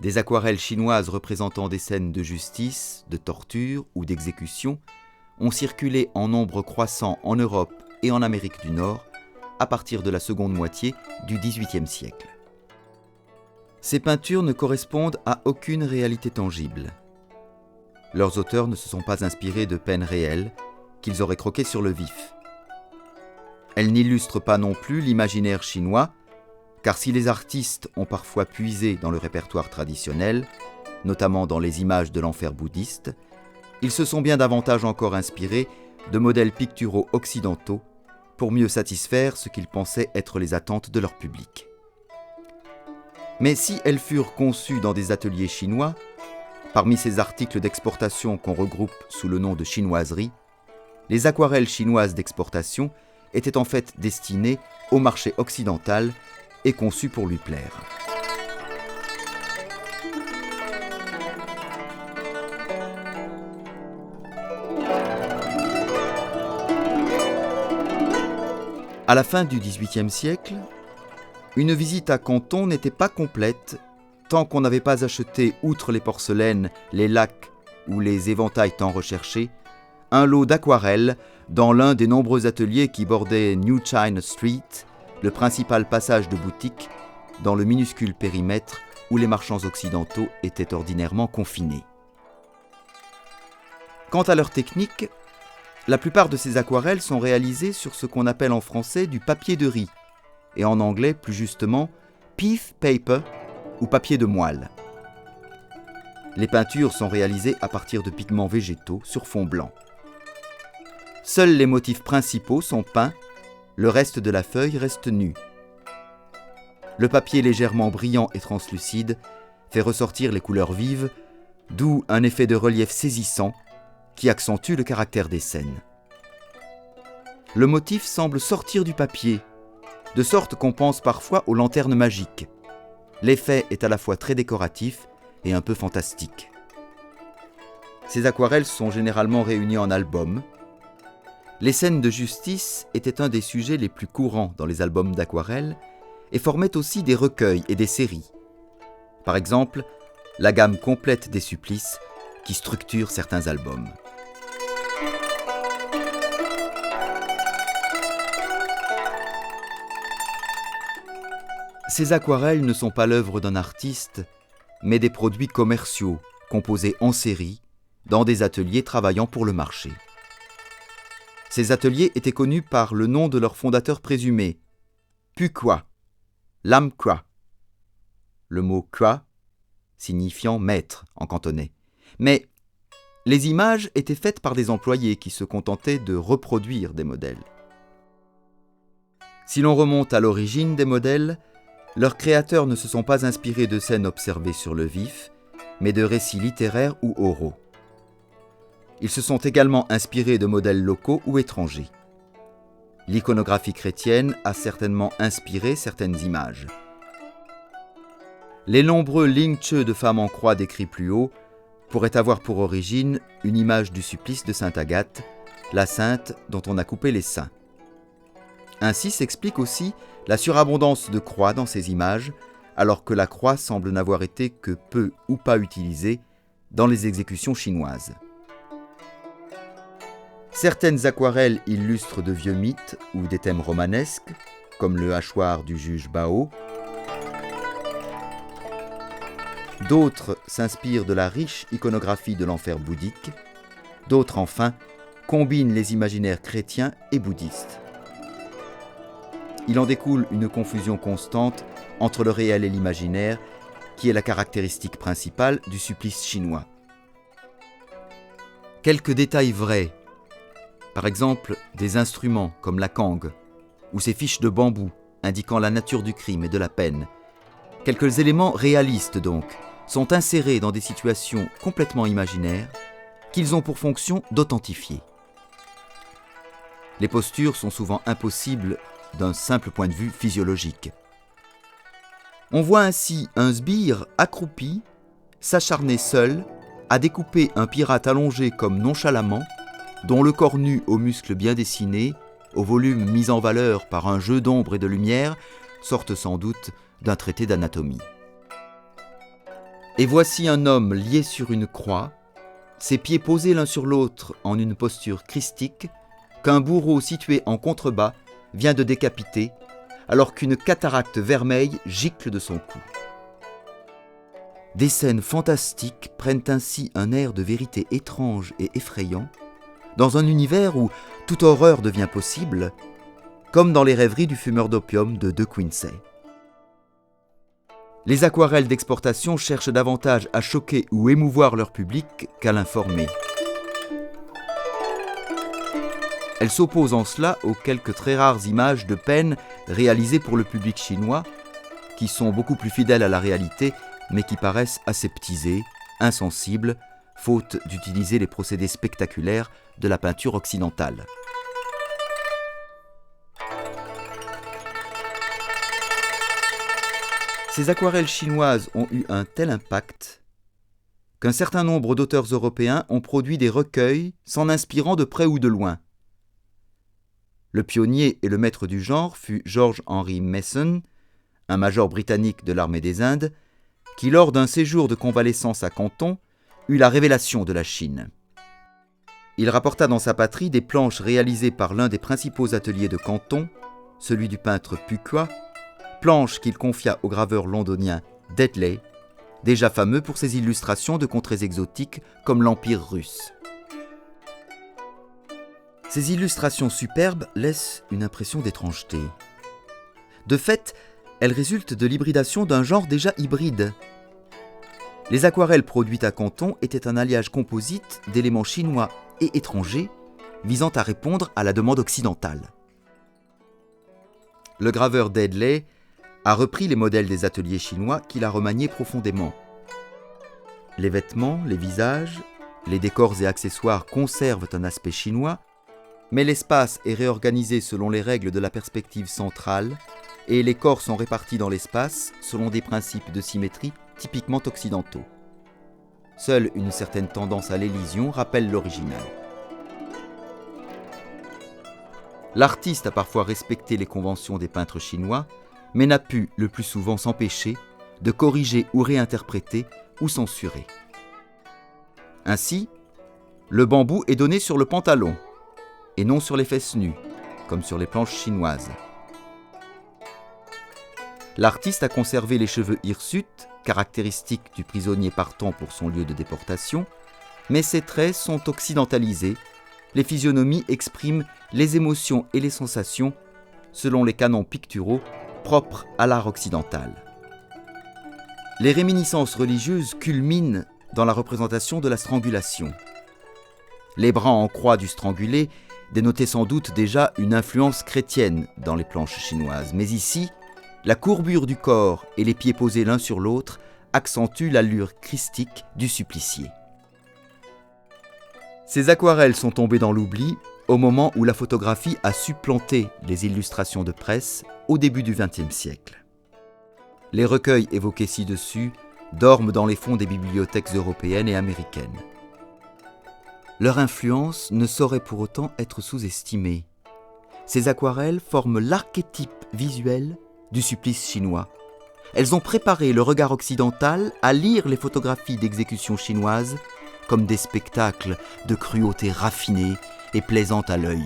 Des aquarelles chinoises représentant des scènes de justice, de torture ou d'exécution ont circulé en nombre croissant en Europe et en Amérique du Nord à partir de la seconde moitié du XVIIIe siècle. Ces peintures ne correspondent à aucune réalité tangible. Leurs auteurs ne se sont pas inspirés de peines réelles qu'ils auraient croquées sur le vif. Elles n'illustrent pas non plus l'imaginaire chinois, car si les artistes ont parfois puisé dans le répertoire traditionnel, notamment dans les images de l'enfer bouddhiste, ils se sont bien davantage encore inspirés de modèles picturaux occidentaux pour mieux satisfaire ce qu'ils pensaient être les attentes de leur public. Mais si elles furent conçues dans des ateliers chinois, parmi ces articles d'exportation qu'on regroupe sous le nom de chinoiserie, les aquarelles chinoises d'exportation étaient en fait destinées au marché occidental et conçues pour lui plaire. À la fin du XVIIIe siècle, une visite à Canton n'était pas complète tant qu'on n'avait pas acheté, outre les porcelaines, les lacs ou les éventails tant recherchés, un lot d'aquarelles dans l'un des nombreux ateliers qui bordaient New China Street, le principal passage de boutiques dans le minuscule périmètre où les marchands occidentaux étaient ordinairement confinés. Quant à leur technique, la plupart de ces aquarelles sont réalisées sur ce qu'on appelle en français du papier de riz, et en anglais plus justement pith paper ou papier de moelle. Les peintures sont réalisées à partir de pigments végétaux sur fond blanc. Seuls les motifs principaux sont peints, le reste de la feuille reste nu. Le papier légèrement brillant et translucide fait ressortir les couleurs vives, d'où un effet de relief saisissant qui accentue le caractère des scènes. Le motif semble sortir du papier, de sorte qu'on pense parfois aux lanternes magiques. L'effet est à la fois très décoratif et un peu fantastique. Ces aquarelles sont généralement réunies en albums. Les scènes de justice étaient un des sujets les plus courants dans les albums d'aquarelles et formaient aussi des recueils et des séries. Par exemple, la gamme complète des supplices qui structure certains albums. Ces aquarelles ne sont pas l'œuvre d'un artiste, mais des produits commerciaux, composés en série, dans des ateliers travaillant pour le marché. Ces ateliers étaient connus par le nom de leur fondateur présumé, Pu Kwa, Lam Kwa. Le mot Kwa signifiant maître en cantonais. Mais les images étaient faites par des employés qui se contentaient de reproduire des modèles. Si l'on remonte à l'origine des modèles, leurs créateurs ne se sont pas inspirés de scènes observées sur le vif, mais de récits littéraires ou oraux. Ils se sont également inspirés de modèles locaux ou étrangers. L'iconographie chrétienne a certainement inspiré certaines images. Les nombreux Ling-Che de femmes en croix décrits plus haut pourraient avoir pour origine une image du supplice de Sainte Agathe, la sainte dont on a coupé les seins. Ainsi s'explique aussi la surabondance de croix dans ces images, alors que la croix semble n'avoir été que peu ou pas utilisée dans les exécutions chinoises. Certaines aquarelles illustrent de vieux mythes ou des thèmes romanesques, comme le hachoir du juge Bao. D'autres s'inspirent de la riche iconographie de l'enfer bouddhique. D'autres, enfin, combinent les imaginaires chrétiens et bouddhistes. Il en découle une confusion constante entre le réel et l'imaginaire, qui est la caractéristique principale du supplice chinois. Quelques détails vrais, par exemple des instruments comme la cangue, ou ces fiches de bambou indiquant la nature du crime et de la peine, quelques éléments réalistes donc, sont insérés dans des situations complètement imaginaires qu'ils ont pour fonction d'authentifier. Les postures sont souvent impossibles d'un simple point de vue physiologique. On voit ainsi un sbire accroupi s'acharner seul à découper un pirate allongé comme nonchalamment, dont le corps nu aux muscles bien dessinés, au volume mis en valeur par un jeu d'ombre et de lumière, sortent sans doute d'un traité d'anatomie. Et voici un homme lié sur une croix, ses pieds posés l'un sur l'autre en une posture christique, qu'un bourreau situé en contrebas vient de décapiter, alors qu'une cataracte vermeille gicle de son cou. Des scènes fantastiques prennent ainsi un air de vérité étrange et effrayant, dans un univers où toute horreur devient possible, comme dans les rêveries du fumeur d'opium de De Quincey. Les aquarelles d'exportation cherchent davantage à choquer ou émouvoir leur public qu'à l'informer. Elles s'opposent en cela aux quelques très rares images de peine réalisées pour le public chinois, qui sont beaucoup plus fidèles à la réalité, mais qui paraissent aseptisées, insensibles, faute d'utiliser les procédés spectaculaires de la peinture occidentale. Ces aquarelles chinoises ont eu un tel impact qu'un certain nombre d'auteurs européens ont produit des recueils s'en inspirant de près ou de loin. Le pionnier et le maître du genre fut George Henry Mason, un major britannique de l'armée des Indes, qui, lors d'un séjour de convalescence à Canton, eut la révélation de la Chine. Il rapporta dans sa patrie des planches réalisées par l'un des principaux ateliers de Canton, celui du peintre Puqua, planches qu'il confia au graveur londonien Deadley, déjà fameux pour ses illustrations de contrées exotiques comme l'Empire russe. Ces illustrations superbes laissent une impression d'étrangeté. De fait, elles résultent de l'hybridation d'un genre déjà hybride. Les aquarelles produites à Canton étaient un alliage composite d'éléments chinois et étrangers visant à répondre à la demande occidentale. Le graveur Deadley a repris les modèles des ateliers chinois qu'il a remaniés profondément. Les vêtements, les visages, les décors et accessoires conservent un aspect chinois, mais l'espace est réorganisé selon les règles de la perspective centrale et les corps sont répartis dans l'espace selon des principes de symétrie typiquement occidentaux. Seule une certaine tendance à l'élision rappelle l'original. L'artiste a parfois respecté les conventions des peintres chinois, mais n'a pu, le plus souvent, s'empêcher de corriger ou réinterpréter ou censurer. Ainsi, le bambou est donné sur le pantalon, et non sur les fesses nues, comme sur les planches chinoises. L'artiste a conservé les cheveux hirsutes, caractéristiques du prisonnier partant pour son lieu de déportation, mais ses traits sont occidentalisés, les physionomies expriment les émotions et les sensations selon les canons picturaux propres à l'art occidental. Les réminiscences religieuses culminent dans la représentation de la strangulation. Les bras en croix du strangulé dénotaient sans doute déjà une influence chrétienne dans les planches chinoises, mais ici, la courbure du corps et les pieds posés l'un sur l'autre accentuent l'allure christique du supplicié. Ces aquarelles sont tombées dans l'oubli au moment où la photographie a supplanté les illustrations de presse au début du XXe siècle. Les recueils évoqués ci-dessus dorment dans les fonds des bibliothèques européennes et américaines. Leur influence ne saurait pour autant être sous-estimée. Ces aquarelles forment l'archétype visuel du supplice chinois. Elles ont préparé le regard occidental à lire les photographies d'exécution chinoises comme des spectacles de cruauté raffinée et plaisante à l'œil.